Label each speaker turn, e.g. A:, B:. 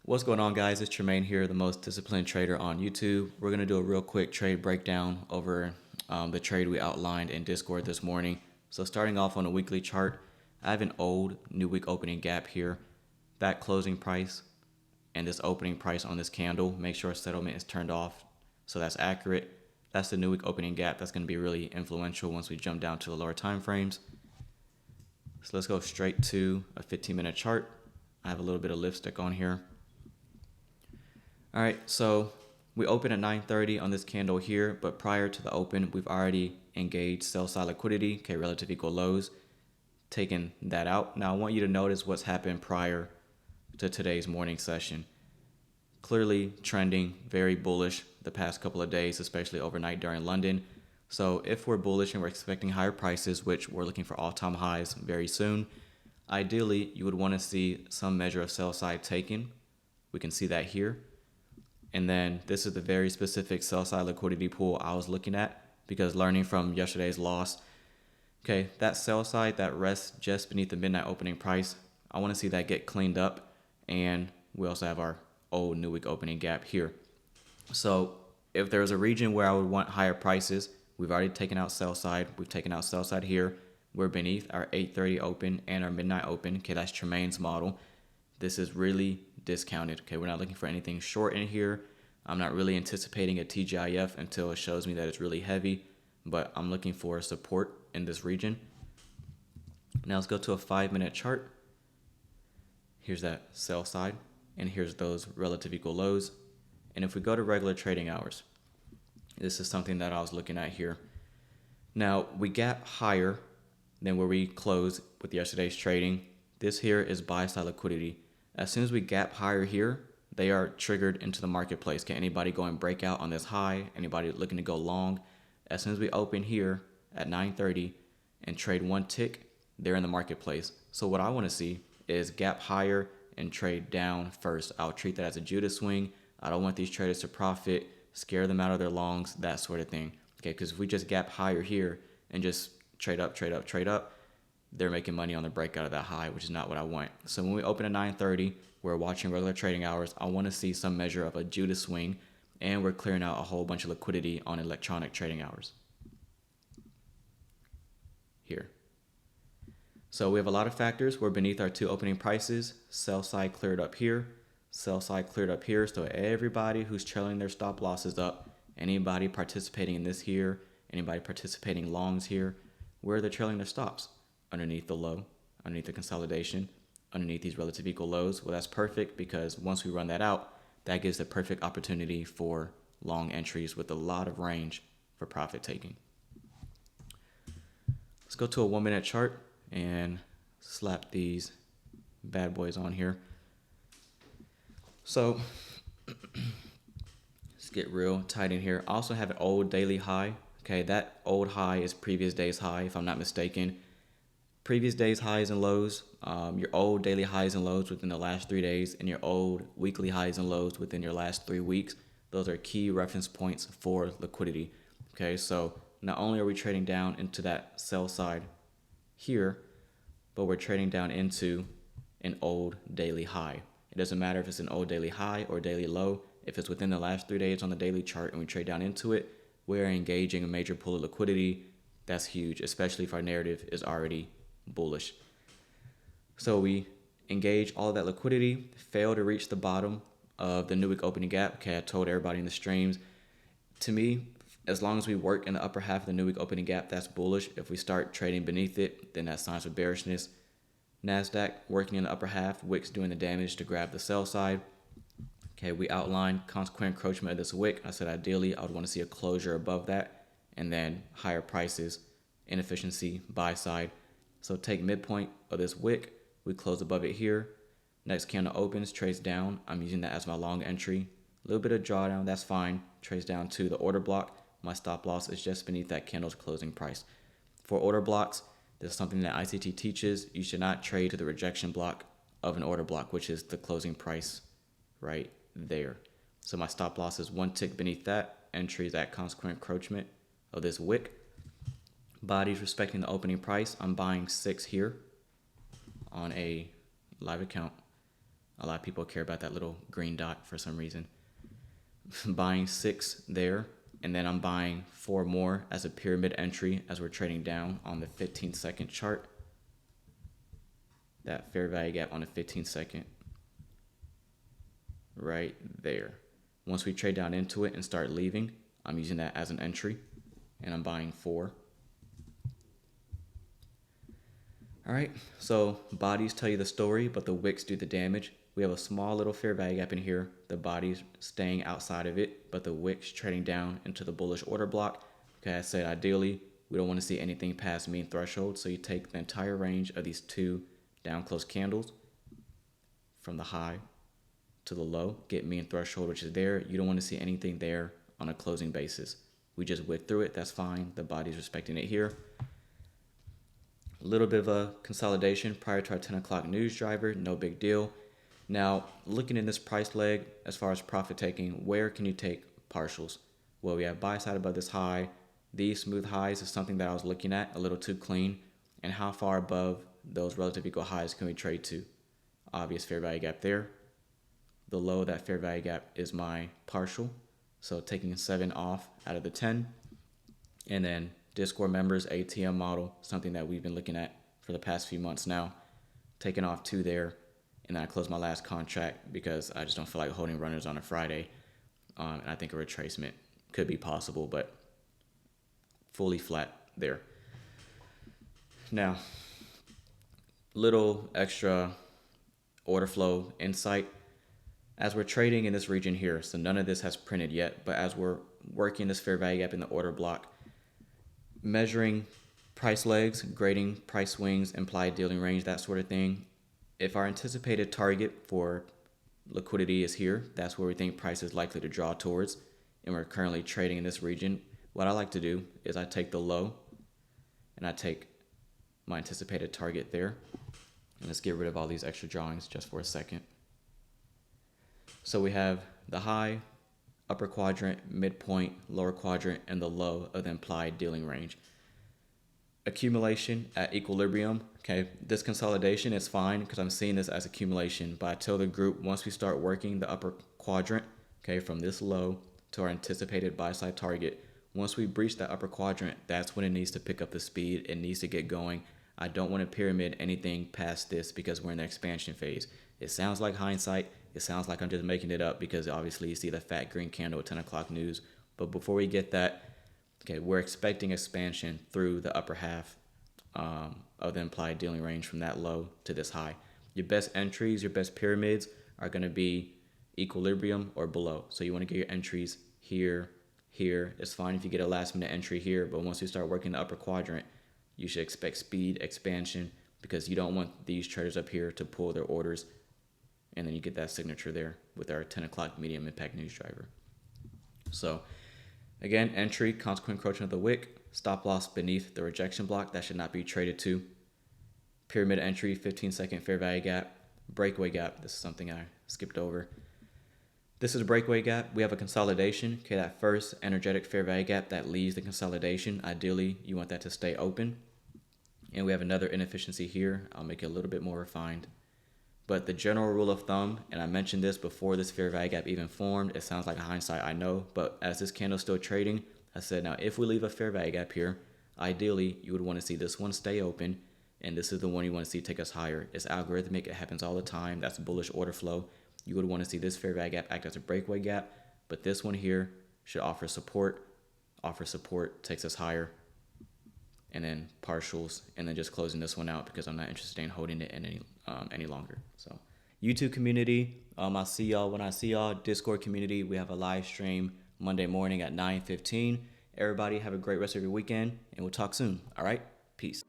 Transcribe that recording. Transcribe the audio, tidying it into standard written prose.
A: What's going on, guys? It's Tremaine here, the most disciplined trader on YouTube. We're going to do a real quick trade breakdown over the trade we outlined in Discord this morning. So starting off on a weekly chart, I have an old new week opening gap here. That closing price and this opening price on this candle, make sure settlement is turned off so that's accurate. That's the new week opening gap. That's going to be really influential once we jump down to the lower time frames. So let's go straight to a 15-minute chart. I have a little bit of lipstick on here. All right, so we open at 9:30 on this candle here, but prior to the open, we've already engaged sell side liquidity, okay, relative equal lows, taking that out. Now I want you to notice what's happened prior to today's morning session. Clearly trending very bullish the past couple of days, especially overnight during London. So if we're bullish and we're expecting higher prices, which we're looking for all-time highs very soon, ideally you would want to see some measure of sell side taken. We can see that here. And then this is the very specific sell side liquidity pool I was looking at, because learning from yesterday's loss, okay, that sell side that rests just beneath the midnight opening price, I want to see that get cleaned up. And we also have our old new week opening gap here. So if there's a region where I would want higher prices, we've already taken out sell side. We've taken out sell side here. We're beneath our 8:30 open and our midnight open. Okay, that's Tremaine's model. This is really discounted. Okay, we're not looking for anything short in here. I'm not really anticipating a TGIF until it shows me that it's really heavy, but I'm looking for support in this region. Now let's go to a 5-minute chart. Here's that sell side, and here's those relative equal lows. And if we go to regular trading hours, this is something that I was looking at here. Now we gap higher than where we closed with yesterday's trading. This here is buy side liquidity. As soon as we gap higher here, they are triggered into the marketplace. Can anybody go and break out on this high? Anybody looking to go long? As soon as we open here at 9:30 and trade one tick, they're in the marketplace. So what I want to see is gap higher and trade down first. I'll treat that as a Judas swing. I don't want these traders to profit, scare them out of their longs, that sort of thing. Okay, because if we just gap higher here and just trade up, they're making money on the breakout of that high, which is not what I want. So when we open at 9:30, we're watching regular trading hours. I want to see some measure of a Judas swing, and we're clearing out a whole bunch of liquidity on electronic trading hours here. So we have a lot of factors. We're beneath our two opening prices. Sell side cleared up here. Sell side cleared up here. So everybody who's trailing their stop losses up, anybody participating in this here, anybody participating longs here, where they're trailing their stops? Underneath the low, underneath the consolidation, underneath these relative equal lows. Well, that's perfect, because once we run that out, that gives the perfect opportunity for long entries with a lot of range for profit taking. Let's go to a 1-minute chart and slap these bad boys on here. So let's get real tight in here. I also have an old daily high. Okay, that old high is previous day's high, if I'm not mistaken. Previous day's highs and lows, your old daily highs and lows within the last 3 days, and your old weekly highs and lows within your last 3 weeks. Those are key reference points for liquidity. Okay, so not only are we trading down into that sell side here, but we're trading down into an old daily high. It doesn't matter if it's an old daily high or daily low. If it's within the last 3 days on the daily chart and we trade down into it, we're engaging a major pool of liquidity. That's huge, especially if our narrative is already bullish. So we engage all of that liquidity, fail to reach the bottom of the new week opening gap. Okay, I told everybody in the streams, to me, as long as we work in the upper half of the new week opening gap, that's bullish. If we start trading beneath it, then that's signs of bearishness. NASDAQ working in the upper half, wicks doing the damage to grab the sell side. Okay, we outlined consequent encroachment of this wick. I said ideally I would want to see a closure above that, and then higher prices, inefficiency, buy side. So take midpoint of this wick, we close above it here. Next candle opens, trades down. I'm using that as my long entry. A little bit of drawdown, that's fine. Trades down to the order block. My stop loss is just beneath that candle's closing price. For order blocks, this is something that ICT teaches. You should not trade to the rejection block of an order block, which is the closing price right there. So my stop loss is 1 tick beneath that. Entry is at consequent encroachment of this wick. Bodies respecting the opening price, I'm buying 6 here on a live account. A lot of people care about that little green dot for some reason. Buying 6 there, and then I'm buying 4 more as a pyramid entry as we're trading down on the 15-second chart. That fair value gap on the 15-second right there. Once we trade down into it and start leaving, I'm using that as an entry, and I'm buying 4. All right, so bodies tell you the story, but the wicks do the damage. We have a small little fair value gap in here. The body's staying outside of it, but the wicks trading down into the bullish order block. Okay, I said ideally, we don't want to see anything past mean threshold, so you take the entire range of these 2 down close candles from the high to the low, get mean threshold, which is there. You don't want to see anything there on a closing basis. We just wick through it, that's fine. The body's respecting it here. A little bit of a consolidation prior to our 10 o'clock news driver, no big deal. Now, looking in this price leg, as far as profit taking, where can you take partials? Well, we have buy side above this high. These smooth highs is something that I was looking at, a little too clean. And how far above those relative equal highs can we trade to? Obvious fair value gap there. The low of that fair value gap is my partial. So taking 7 off out of the 10. And then Discord members, ATM model, something that we've been looking at for the past few months now. Taking off 2 there. And then I close my last contract because I just don't feel like holding runners on a Friday. And I think a retracement could be possible, but fully flat there. Now, little extra order flow insight. As we're trading in this region here, so none of this has printed yet, but as we're working this fair value gap in the order block, measuring price legs, grading price swings, implied dealing range, that sort of thing. If our anticipated target for liquidity is here, that's where we think price is likely to draw towards, and we're currently trading in this region, what I like to do is I take the low and I take my anticipated target there. And let's get rid of all these extra drawings just for a second. So we have the high, upper quadrant, midpoint, lower quadrant, and the low of the implied dealing range. Accumulation at equilibrium. Okay, this consolidation is fine because I'm seeing this as accumulation, but I tell the group once we start working the upper quadrant, okay, from this low to our anticipated buy side target, once we breach that upper quadrant, that's when it needs to pick up the speed. It needs to get going. I don't want to pyramid anything past this because we're in the expansion phase. It sounds like hindsight. It sounds like I'm just making it up because obviously you see the fat green candle at 10 o'clock news. But before we get that, okay, we're expecting expansion through the upper half of the implied dealing range from that low to this high. Your best entries, your best pyramids are going to be equilibrium or below. So you want to get your entries here, here. It's fine if you get a last minute entry here, but once you start working the upper quadrant, you should expect speed, expansion, because you don't want these traders up here to pull their orders. And then you get that signature there with our 10 o'clock medium impact news driver. So again, entry, consequent encroachment of the wick, stop loss beneath the rejection block. That should not be traded to. Pyramid entry, 15-second fair value gap, breakaway gap. This is something I skipped over. This is a breakaway gap. We have a consolidation. Okay, that first energetic fair value gap that leaves the consolidation. Ideally, you want that to stay open. And we have another inefficiency here. I'll make it a little bit more refined. But the general rule of thumb, and I mentioned this before this fair value gap even formed, it sounds like a hindsight, I know, but as this candle's still trading, I said, now if we leave a fair value gap here, ideally you would want to see this one stay open, and this is the one you want to see take us higher. It's algorithmic, it happens all the time, that's bullish order flow. You would want to see this fair value gap act as a breakaway gap, but this one here should offer support, takes us higher, and then partials, and then just closing this one out because I'm not interested in holding it any longer. So YouTube community, I'll see y'all when I see y'all. Discord community, we have a live stream Monday morning at 9:15. Everybody have a great rest of your weekend, and we'll talk soon. All right, peace.